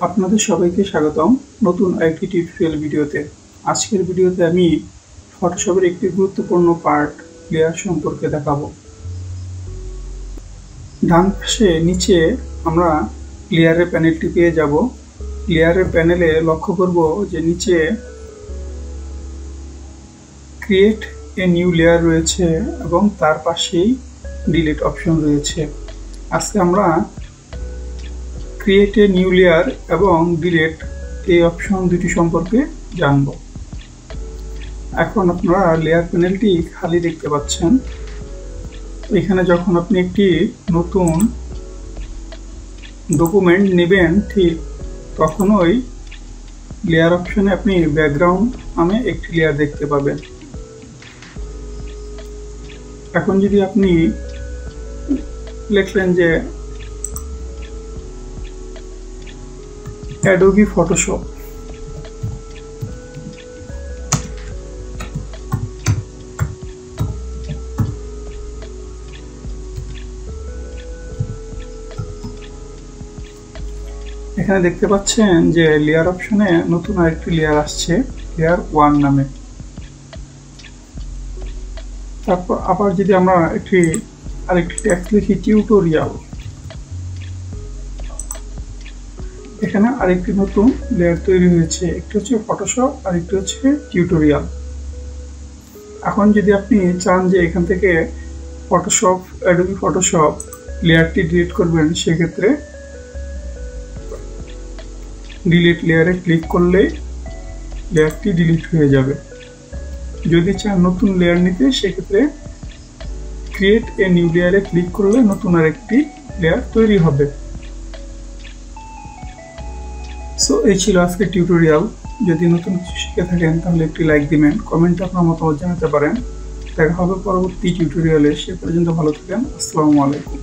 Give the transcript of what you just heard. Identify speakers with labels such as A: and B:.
A: আপনাদের সবাইকে স্বাগতম নতুন আরেকটি টিউটোরিয়াল ভিডিওতে। আজকের ভিডিওতে আমি ফটোশপের একটি গুরুত্বপূর্ণ পার্ট লেয়ার সম্পর্কে দেখাবো। ডান পাশে নিচে আমরা লেয়ারের প্যানেলটি পেয়ে যাব। লেয়ারের প্যানেলে লক্ষ্য করব যে নিচে ক্রিয়েট এ নিউ লেয়ার রয়েছে এবং তার পাশেই ডিলিট অপশন রয়েছে। আজকে আমরা ক্রিয়েট এ নিউ লেয়ার এবং ডিলিট এই অপশন দুটি সম্পর্কে জানব। এখন আপনারা লেয়ার প্যানেলটি খালি দেখতে পাচ্ছেন। এখানে যখন আপনি একটি নতুন ডকুমেন্ট নেবেন ঠিক তখনই লেয়ার অপশনে আপনি ব্যাকগ্রাউন্ড নামে একটি লেয়ার দেখতে পাবেন। এখন যদি আপনি লিখলেন যে অ্যাডোবি ফটোশপ, এখানে দেখতে পাচ্ছেন যে লেয়ার অপশনে নতুন আরেকটি লেয়ার আসছে, লেয়ার 1 নামে। তারপর আবার যদি আমরা আরেকটি টেক্সট লিখি টিউটোরিয়াল, এখানে আরেকটি নতুন লেয়ার তৈরি হয়েছে। একটি হচ্ছে ফটোশপ আর একটি হচ্ছে টিউটোরিয়াল। এখন যদি আপনি চান যে এখান থেকে ফটোশপ, অ্যাডোবি ফটোশপ লেয়ারটি ডিলিট করবেন, সেক্ষেত্রে ডিলিট লেয়ারে ক্লিক করলেই লেয়ারটি ডিলিট হয়ে যাবে। যদি চান নতুন লেয়ার নিতে, সেক্ষেত্রে ক্রিয়েট এ নিউ লেয়ারে ক্লিক করলে নতুন আরেকটি লেয়ার তৈরি হবে। সো এই ছিল আজকের টিউটোরিয়াল। যদি নতুন কিছু শিখে থাকেন তাহলে একটি লাইক দিবেন, কমেন্টে আপনার মতামত জানাতে পারেন। দেখা হবে পরবর্তী টিউটোরিয়ালে। সে পর্যন্ত ভালো থাকেন। আসসালামু আলাইকুম।